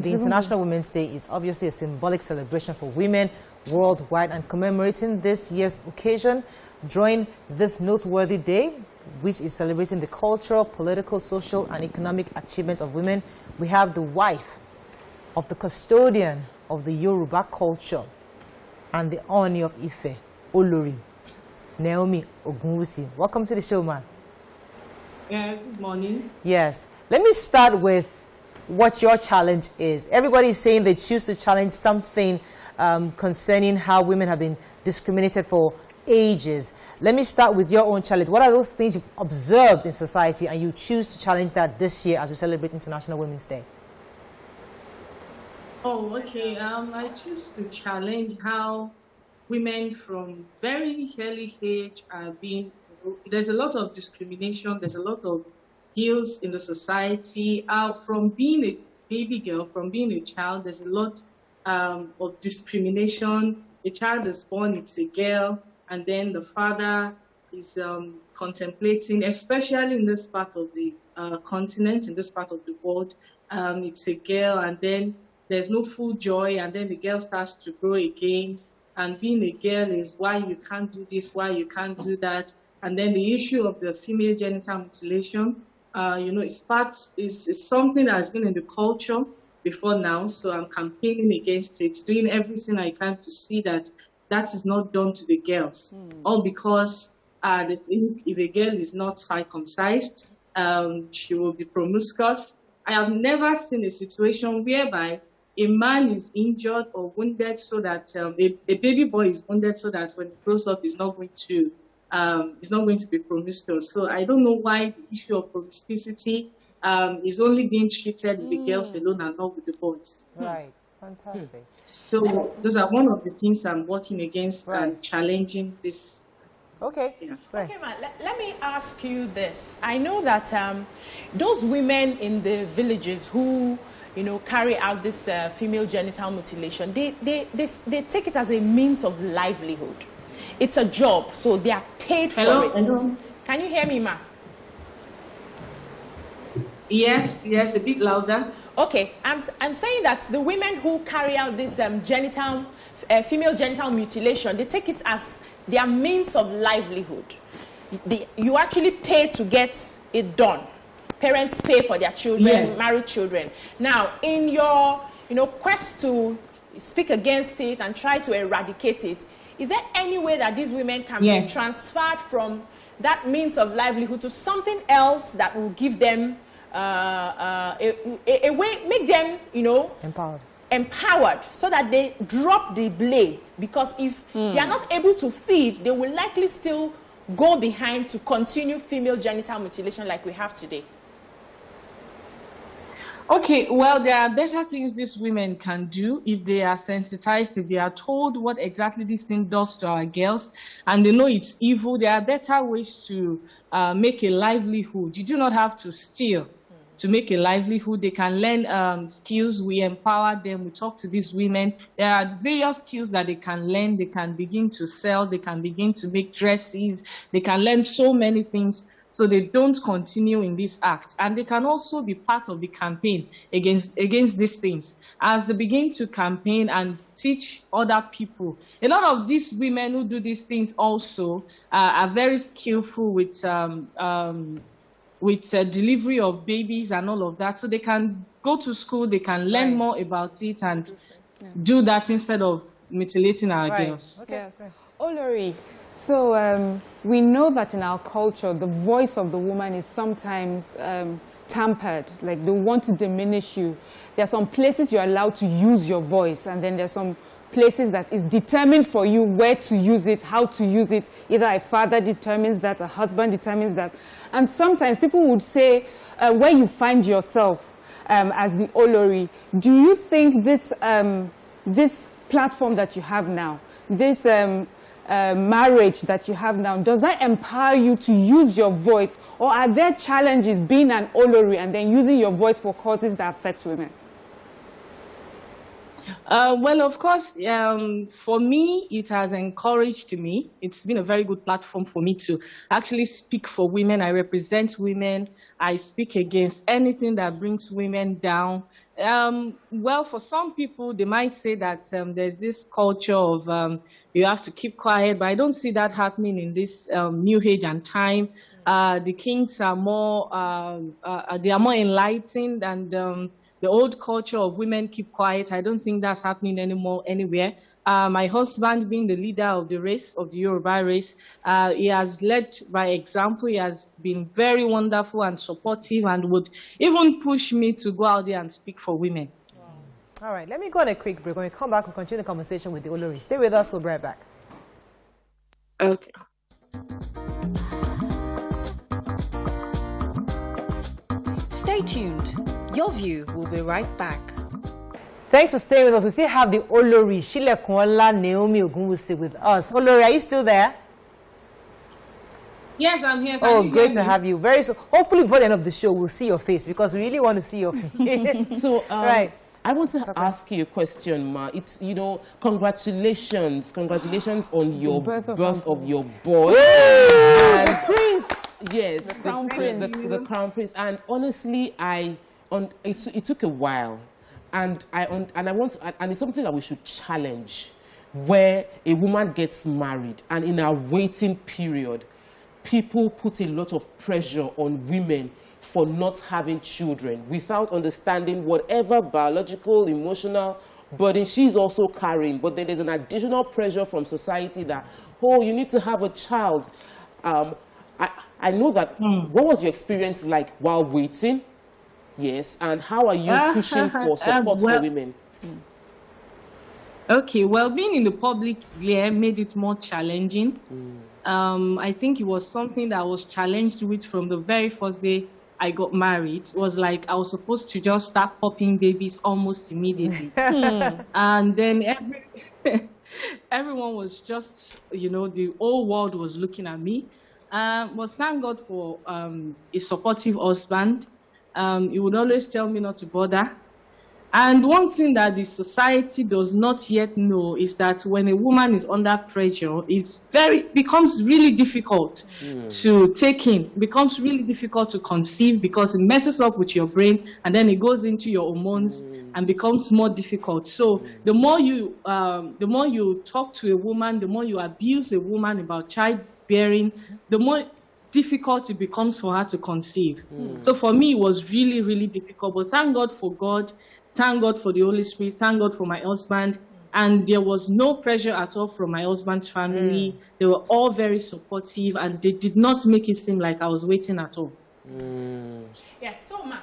the International Women's Day is obviously a symbolic celebration for women worldwide, and commemorating this year's occasion during this noteworthy day, which is celebrating the cultural, political, social, and economic achievements of women, we have the wife of the custodian of the Yoruba culture and the Oni of Ife, Olori, Naomi Ogunwusi. Welcome to the show, man. Yeah, good morning. Yes. Let me start with what your challenge is. Everybody is saying they choose to challenge something concerning how women have been discriminated for ages. Let me start with your own challenge. What are those things you've observed in society and you choose to challenge that this year as we celebrate International Women's Day? Oh, okay. I choose to challenge how women from very early age are being, there's a lot of discrimination, there's a lot of ills in the society. From being a baby girl, from being a child, there's a lot of discrimination. A child is born, it's a girl, and then the father is contemplating, especially in this part of the continent, in this part of the world, it's a girl, and then there's no full joy, and then the girl starts to grow again. And being a girl is why you can't do this, why you can't do that. And then the issue of the female genital mutilation, it's something that has been in the culture before now. So I'm campaigning against it, doing everything I can to see that that is not done to the girls. All because they think if a girl is not circumcised, she will be promiscuous. I have never seen a situation whereby a man is injured or wounded so that a baby boy is wounded so that when he grows up he's not going to be promiscuous. So I don't know why the issue of promiscuity is only being treated with the girls alone and not with the boys. Right, fantastic. So those are one of the things I'm working against and challenging this. Okay. Yeah. Right. Okay, man, let me ask you this. I know that those women in the villages who carry out this female genital mutilation, they take it as a means of livelihood. It's a job, so they are paid for it. Hello? Can you hear me, ma? Yes, a bit louder. Okay, I'm saying that the women who carry out this female genital mutilation, they take it as their means of livelihood. You actually pay to get it done. Parents pay for their children, yes. Married children. Now, in your quest to speak against it and try to eradicate it, is there any way that these women can be transferred from that means of livelihood to something else that will give them a way, make them, empowered so that they drop the blade? Because if they are not able to feed, they will likely still go behind to continue female genital mutilation like we have today. Okay, well, there are better things these women can do if they are sensitized, if they are told what exactly this thing does to our girls, and they know it's evil. There are better ways to make a livelihood. You do not have to steal to make a livelihood. They can learn skills. We empower them. We talk to these women. There are various skills that they can learn. They can begin to sell. They can begin to make dresses. They can learn so many things, so they don't continue in this act. And they can also be part of the campaign against these things. As they begin to campaign and teach other people, a lot of these women who do these things also are very skillful with delivery of babies and all of that. So they can go to school, they can learn more about it and do that instead of mutilating our girls. Okay. Yes. Olori, so we know that in our culture, the voice of the woman is sometimes tampered, like they want to diminish you. There are some places you're allowed to use your voice, and then there's some places that is determined for you where to use it, how to use it. Either a father determines that, a husband determines that. And sometimes people would say, where you find yourself as the Olori, do you think this, this platform that you have now, this marriage that you have now, does that empower you to use your voice? Or are there challenges being an Olori and then using your voice for causes that affect women? Well, of course, for me, it has encouraged me. It's been a very good platform for me to actually speak for women. I represent women. I speak against anything that brings women down. Well, for some people, they might say that there's this culture of you have to keep quiet, but I don't see that happening in this new age and time. The kings are more, they are more enlightened, and the old culture of women keep quiet, I don't think that's happening anymore anywhere. My husband, being the leader of the race, of the Yoruba race, he has led by example. He has been very wonderful and supportive, and would even push me to go out there and speak for women. Wow. All right, let me go on a quick break. When we come back, we'll continue the conversation with the Olori. Stay with us, we'll be right back. Okay. Stay tuned. Your View will be right back. Thanks for staying with us. We still have the Olori Shilekunla Naomi Ogunwusi with us. Olori, are you still there? Yes, I'm here. Oh, great to have you. Very soon. Hopefully, before the end of the show, we'll see your face because we really want to see your face. So, right. I want to ask you a question, Ma. It's, congratulations on your birth of your boy. The prince. Yes, the crown prince. The crown prince. And honestly, it took a while, and I want to, and it's something that we should challenge, where a woman gets married and in a waiting period, people put a lot of pressure on women for not having children without understanding whatever biological, emotional burden she's also carrying. But then there's an additional pressure from society that, oh, you need to have a child. I know that. What was your experience like while waiting? Yes, and how are you pushing for support for women? Okay, well, being in the public glare made it more challenging. I think it was something that I was challenged with from the very first day I got married. It was like I was supposed to just start popping babies almost immediately. And then everyone was just, the whole world was looking at me. But thank God for a supportive husband. He would always tell me not to bother. And one thing that the society does not yet know is that when a woman is under pressure, it becomes really difficult to take in, becomes really difficult to conceive because it messes up with your brain and then it goes into your hormones and becomes more difficult. So the more you talk to a woman, the more you abuse a woman about childbearing, the more difficult it becomes for her to conceive. So for me, it was really, really difficult. But thank God for God. Thank God for the Holy Spirit. Thank God for my husband. And there was no pressure at all from my husband's family. They were all very supportive, and they did not make it seem like I was waiting at all. Yeah, so ma,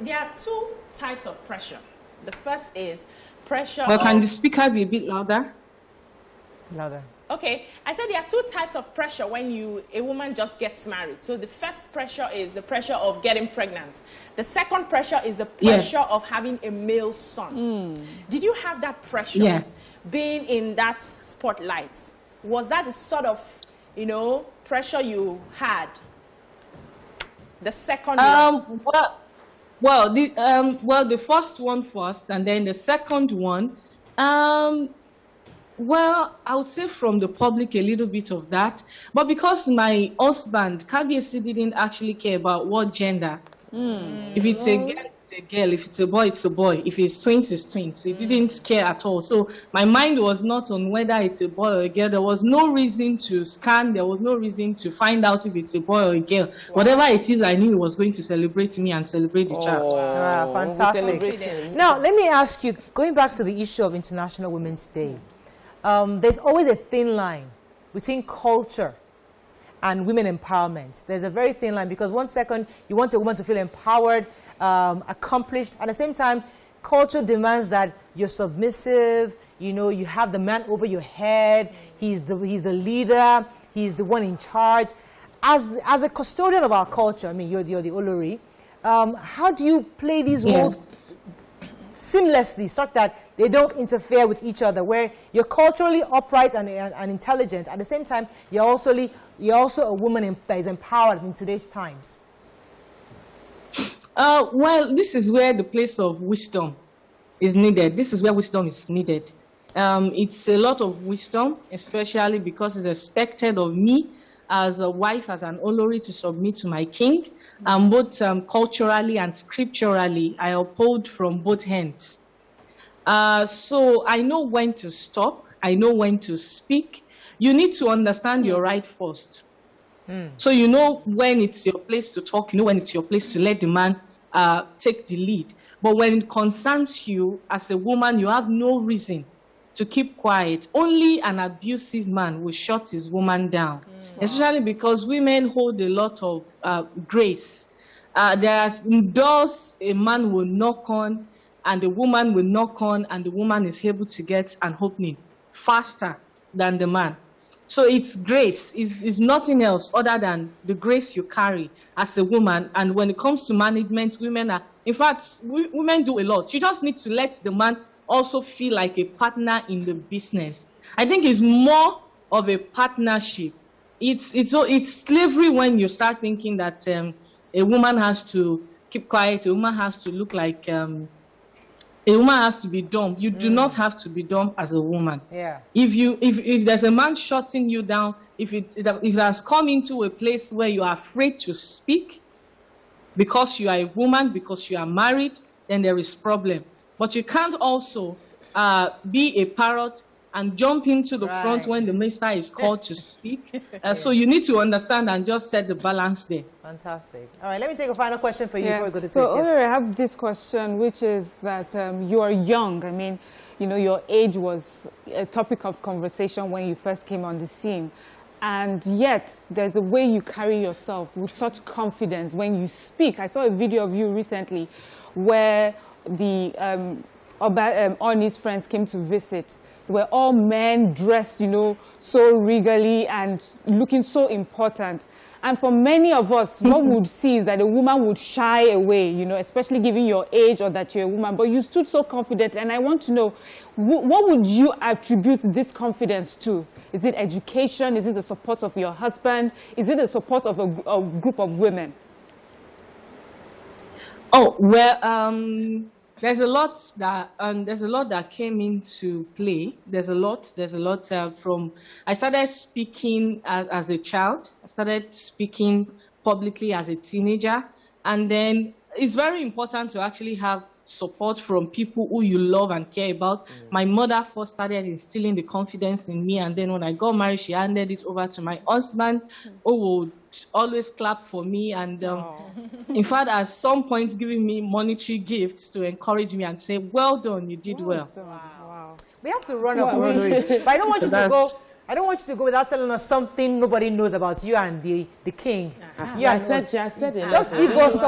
there are two types of pressure. The first is pressure. Well, can the speaker be a bit louder? Louder. Okay, I said there are two types of pressure when a woman just gets married. So the first pressure is the pressure of getting pregnant. The second pressure is the pressure of having a male son. Did you have that pressure being in that spotlight? Was that the sort of, pressure you had? The second one? Well, the first one first, and then the second one. Well, I would say from the public a little bit of that, but because my husband, KBC, didn't actually care about what gender. If it's a girl, it's a girl. If it's a boy, it's a boy. If it's twins, it's twins. He didn't care at all. So my mind was not on whether it's a boy or a girl. There was no reason to scan. There was no reason to find out if it's a boy or a girl. Wow. Whatever it is, I knew he was going to celebrate me and celebrate the child. Wow, fantastic. Now, let me ask you, going back to the issue of International Women's Day, there's always a thin line between culture and women empowerment. There's a very thin line because 1 second you want a woman to feel empowered, accomplished. At the same time, culture demands that you're submissive. You have the man over your head. He's the leader. He's the one in charge. As a custodian of our culture, I mean, you're the Olori. How do you play these roles seamlessly, such that they don't interfere with each other, where you're culturally upright and intelligent, at the same time you're also a woman that is empowered in today's times? Well, this is where the place of wisdom is needed. This is where wisdom is needed. It's a lot of wisdom, especially because it's expected of me as a wife, as an Olori, to submit to my king. Both culturally and scripturally, I uphold from both ends. So I know when to stop. I know when to speak. You need to understand your right first. So you know when it's your place to talk, you know when it's your place to let the man take the lead. But when it concerns you as a woman, you have no reason to keep quiet. Only an abusive man will shut his woman down, especially because women hold a lot of grace. There are doors a man will knock on, and the woman will knock on, and the woman is able to get an opening faster than the man. So it's grace, is nothing else other than the grace you carry as a woman. And when it comes to management, women are, in fact, women do a lot. You just need to let the man also feel like a partner in the business. I think it's more of a partnership. It's slavery when you start thinking that a woman has to keep quiet, a woman has to look like a woman has to be dumb. You do not have to be dumb as a woman. Yeah. If there's a man shutting you down, if it has come into a place where you are afraid to speak because you are a woman, because you are married, then there is problem. But you can't also be a parrot and jump into the front when the minister is called to speak. So you need to understand and just set the balance there. Fantastic. All right, let me take a final question for you before we go to So, twist. I have this question, which is that you are young. I mean, you know, your age was a topic of conversation when you first came on the scene. And yet, there's a way you carry yourself with such confidence when you speak. I saw a video of you recently where the Oni's friends came to visit. They were all men dressed, you know, so regally and looking so important. And for many of us, what we would see is that a woman would shy away, you know, especially given your age or that you're a woman. But you stood so confident. And I want to know, what would you attribute this confidence to? Is it education? Is it the support of your husband? Is it the support of a group of women? Oh, well, there's a lot that came into play. There's a lot from, I started speaking as a child. I started speaking publicly as a teenager. And then it's very important to actually have support from people who you love and care about. My mother first started instilling the confidence in me. And then when I got married, she handed it over to my husband, who would always clap for me. And in fact, at some point, giving me monetary gifts to encourage me and say, well done, you did well. Wow. We have to run up, but I don't want you to go. I don't want you to go without telling us something nobody knows about you and the king. I said it. Just give us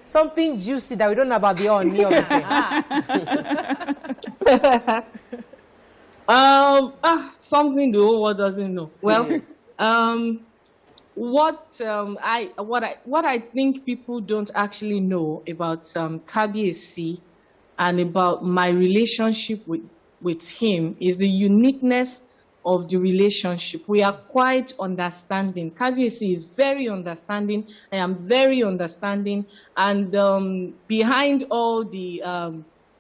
something juicy that we don't know about the Oni or the king. Something the whole world doesn't know. Well, what I think people don't actually know about Kabiyesi and about my relationship with him is the uniqueness of the relationship. We are quite understanding. Kabiyesi is very understanding. I am very understanding. And behind all the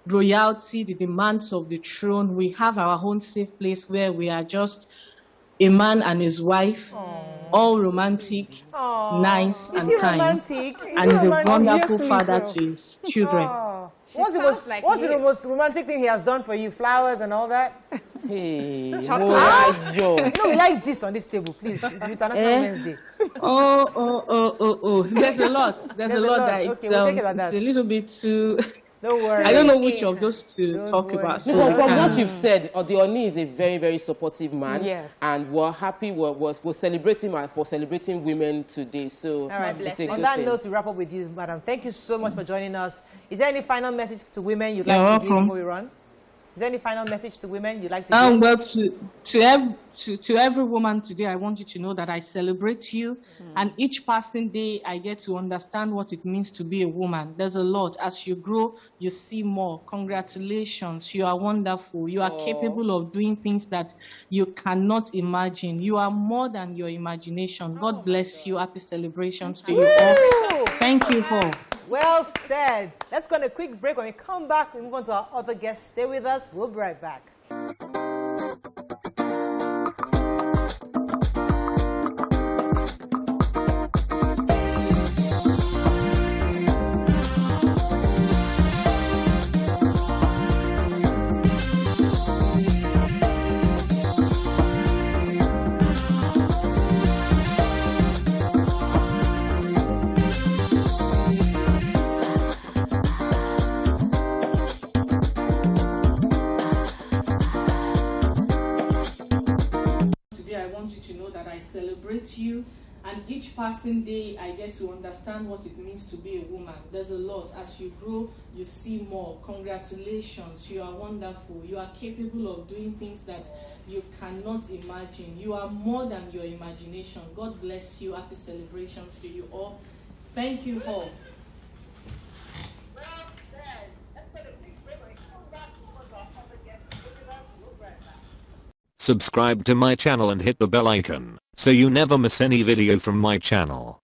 royalty, the demands of the throne, we have our own safe place where we are just a man and his wife, all romantic, nice, and kind. Romantic? And he's a wonderful father to his children. What's the most romantic thing he has done for you? Flowers and all that? Hey, You know, we like gist on this table, please. It's International Men's Day. There's a lot. There's a lot that okay, we'll take it like that. it's a little bit too... Don't worry. I don't know which of those to talk worry. about. So from what you've said, the Oni is a very, very supportive man. Yes. And we're happy we're celebrating for celebrating women today. So All right. it's a On good that thing. note, we wrap up with you, madam. Thank you so much for joining us. Is there any final message to women you'd like to give before we run? Is there any final message to women you'd like to give? Well, to every woman today, I want you to know that I celebrate you. And each passing day, I get to understand what it means to be a woman. There's a lot. As you grow, you see more. Congratulations. You are wonderful. You are capable of doing things that you cannot imagine. You are more than your imagination. God bless you. Happy celebrations to you all. Thank you all. Well said. Let's go on a quick break. When we come back, we move on to our other guests. Stay with us. We'll be right back. Celebrate you, and each passing day I get to understand what it means to be a woman. There's a lot. As you grow, you see more. Congratulations, you are wonderful. You are capable of doing things that you cannot imagine. You are more than your imagination. God bless you. Happy celebrations to you all. Thank you all. Subscribe to my channel and hit the bell icon, so you never miss any video from my channel.